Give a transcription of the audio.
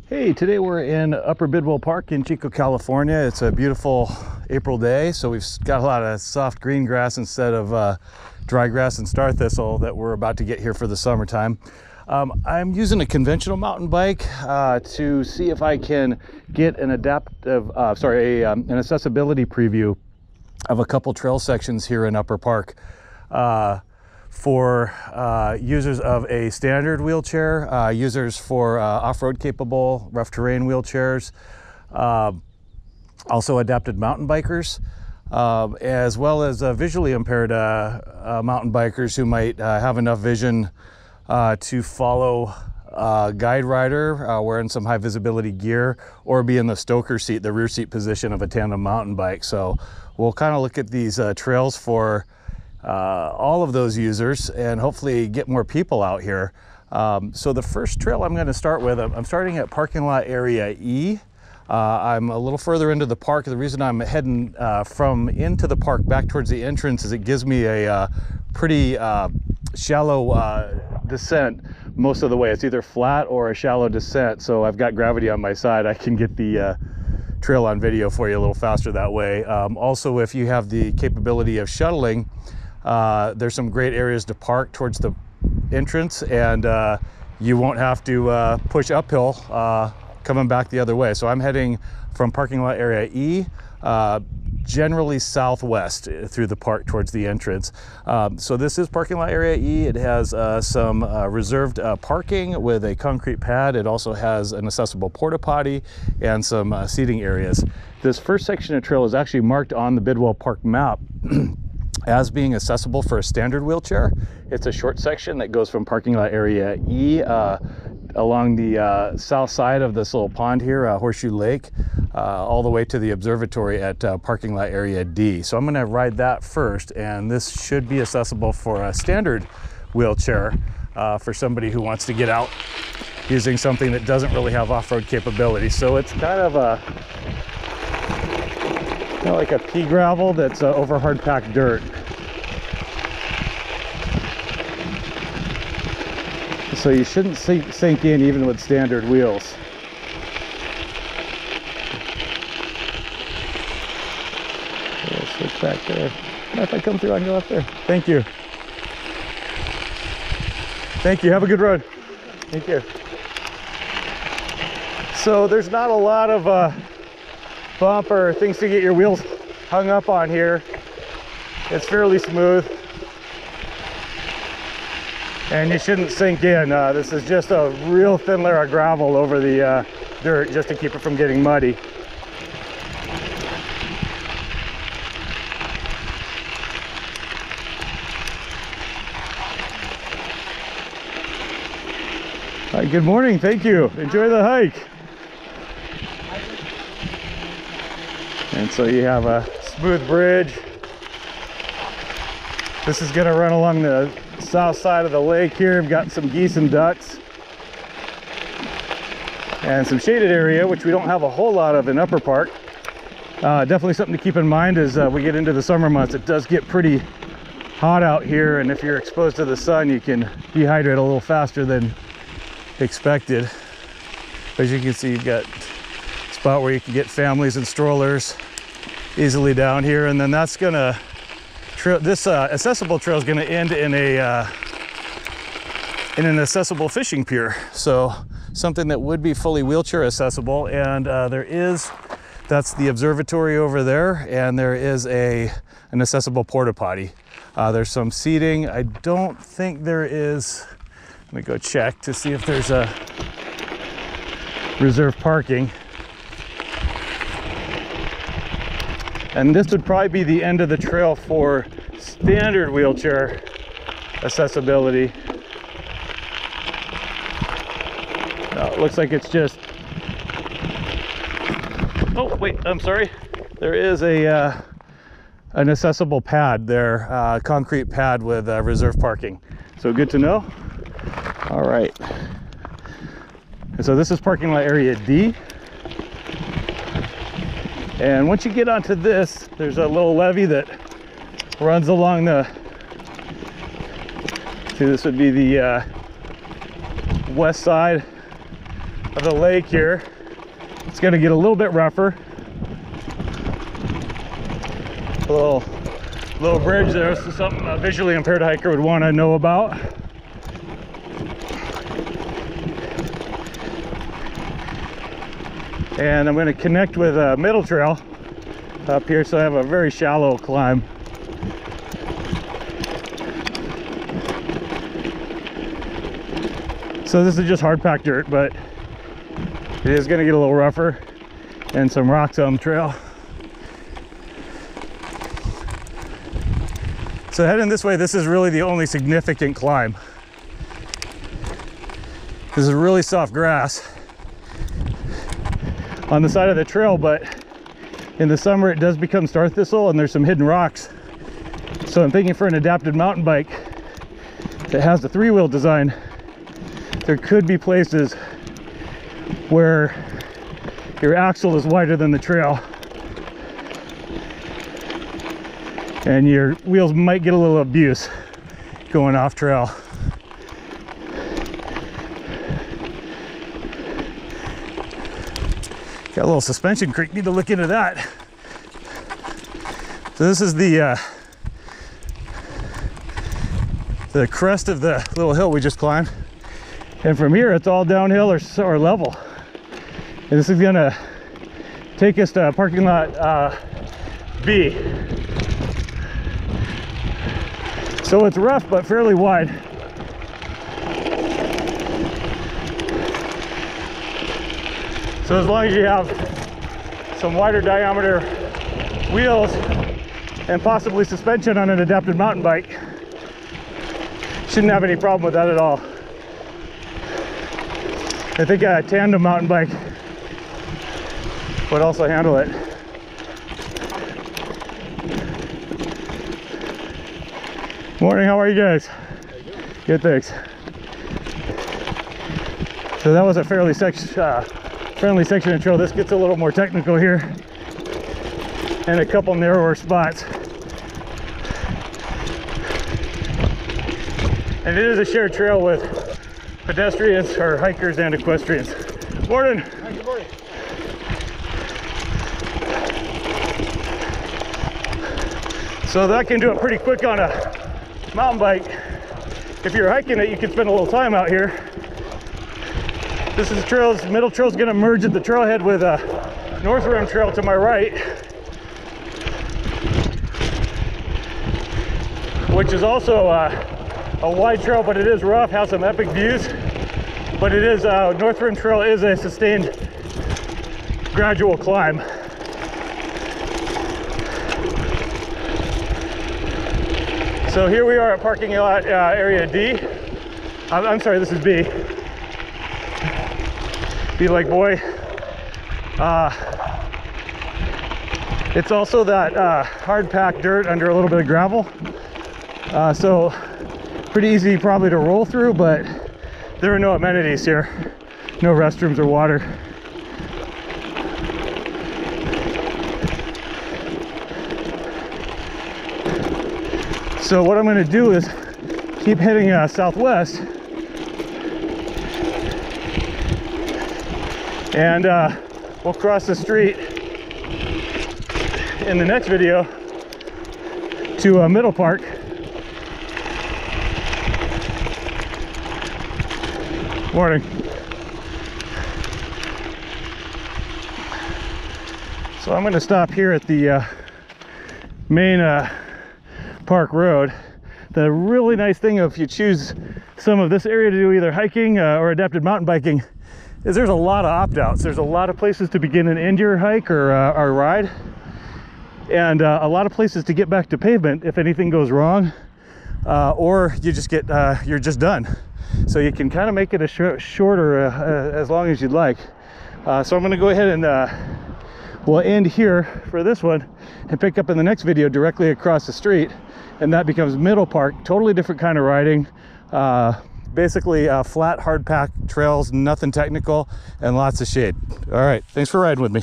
Hey, today we're in Upper Bidwell Park in Chico, California. It's a beautiful April day, so we've got a lot of soft green grass instead of dry grass and star thistle that we're about to get here for the summertime. I'm using a conventional mountain bike to see if I can get an an accessibility preview of a couple trail sections here in Upper Park. For users of a standard wheelchair, users for off-road capable rough terrain wheelchairs, also adapted mountain bikers, as well as visually impaired mountain bikers who might have enough vision to follow a guide rider wearing some high visibility gear, or be in the stoker seat, the rear seat position of a tandem mountain bike. So we'll kind of look at these trails for all of those users and hopefully get more people out here. So the first trail I'm going to start with, I'm starting at parking lot area E. I'm a little further into the park. The reason I'm heading from into the park back towards the entrance is it gives me a pretty shallow descent most of the way. It's either flat or a shallow descent, so I've got gravity on my side. I can get the trail on video for you a little faster that way. Also, if you have the capability of shuttling, there's some great areas to park towards the entrance, and you won't have to push uphill coming back the other way. So I'm heading from parking lot area E, generally southwest through the park towards the entrance. So this is parking lot area E. It has some reserved parking with a concrete pad. It also has an accessible porta-potty and some seating areas. This first section of trail is actually marked on the Bidwell Park map as being accessible for a standard wheelchair. It's a short section that goes from parking lot area E along the south side of this little pond here, Horseshoe Lake, all the way to the observatory at parking lot area D. So I'm going to ride that first, and this should be accessible for a standard wheelchair for somebody who wants to get out using something that doesn't really have off-road capability. So it's kind of like a pea gravel that's over hard packed dirt. So you shouldn't sink in even with standard wheels. We'll switch back there. If I come through, I can go up there. Thank you. Thank you. Have a good run. Thank you. So there's not a lot of bump or things to get your wheels hung up on here. It's fairly smooth, and you shouldn't sink in. This is just a real thin layer of gravel over the dirt just to keep it from getting muddy. Hi, good morning. Thank you. Enjoy the hike. And so you have a smooth bridge. This is going to run along the south side of the lake here. We've got some geese and ducks and some shaded area, which we don't have a whole lot of in Upper Park. Definitely something to keep in mind as we get into the summer months. It does get pretty hot out here, and if you're exposed to the sun, you can dehydrate a little faster than expected. As you can see, you've got a spot where you can get families and strollers easily down here, and then that's gonna this accessible trail is going to end in an accessible fishing pier. So something that would be fully wheelchair accessible, and that's the observatory over there, and there is an accessible porta-potty. There's some seating. I don't think there is. Let me go check to see if there's a reserved parking. And this would probably be the end of the trail for standard wheelchair accessibility. It looks like it's just... Oh, wait, I'm sorry. There is an accessible pad there, concrete pad with reserved parking. So good to know. All right. And so this is parking lot area D. And once you get onto this, there's a little levee that runs along the, see, this would be the west side of the lake here. It's going to get a little bit rougher. A little bridge there, so something a visually impaired hiker would want to know about. And I'm going to connect with a middle trail up here, so I have a very shallow climb. So this is just hard packed dirt, but it is going to get a little rougher and some rocks on the trail. So heading this way, this is really the only significant climb. This is really soft grass on the side of the trail, but in the summer it does become star thistle and there's some hidden rocks. So I'm thinking for an adapted mountain bike that has the three-wheel design, there could be places where your axle is wider than the trail and your wheels might get a little abuse going off trail. Got a little suspension creek, need to look into that. So this is the crest of the little hill we just climbed. And from here, it's all downhill or level. And this is gonna take us to parking lot B. So it's rough, but fairly wide. So as long as you have some wider diameter wheels and possibly suspension on an adapted mountain bike, shouldn't have any problem with that at all. I think a tandem mountain bike would also handle it. Morning, how are you guys? How you doing? Good, thanks. So that was a fairly friendly section of trail. This gets a little more technical here and a couple narrower spots. And it is a shared trail with pedestrians or hikers and equestrians. Morning. Hi, good morning. So that can do it pretty quick on a mountain bike. If you're hiking it, you can spend a little time out here. This is the middle trail is going to merge at the trailhead with a North Rim trail to my right, which is also a wide trail, but it is rough, has some epic views. But it is North Rim trail is a sustained gradual climb. So here we are at parking lot area D. I'm sorry, this is B. B like boy. It's also that hard packed dirt under a little bit of gravel. So pretty easy probably to roll through, but there are no amenities here. No restrooms or water. So what I'm going to do is keep heading southwest, and we'll cross the street in the next video to Middle Park. Morning. So I'm going to stop here at the main Park Road. The really nice thing if you choose some of this area to do either hiking or adapted mountain biking is there's a lot of opt-outs. There's a lot of places to begin and end your hike or ride, and a lot of places to get back to pavement if anything goes wrong, or you just get you're just done. So you can kind of make it a shorter as long as you'd like. So I'm going to go ahead and we'll end here for this one and pick up in the next video directly across the street, and that becomes Middle Park. Totally different kind of riding. Basically flat, hard packed trails, nothing technical, and lots of shade. All right, thanks for riding with me.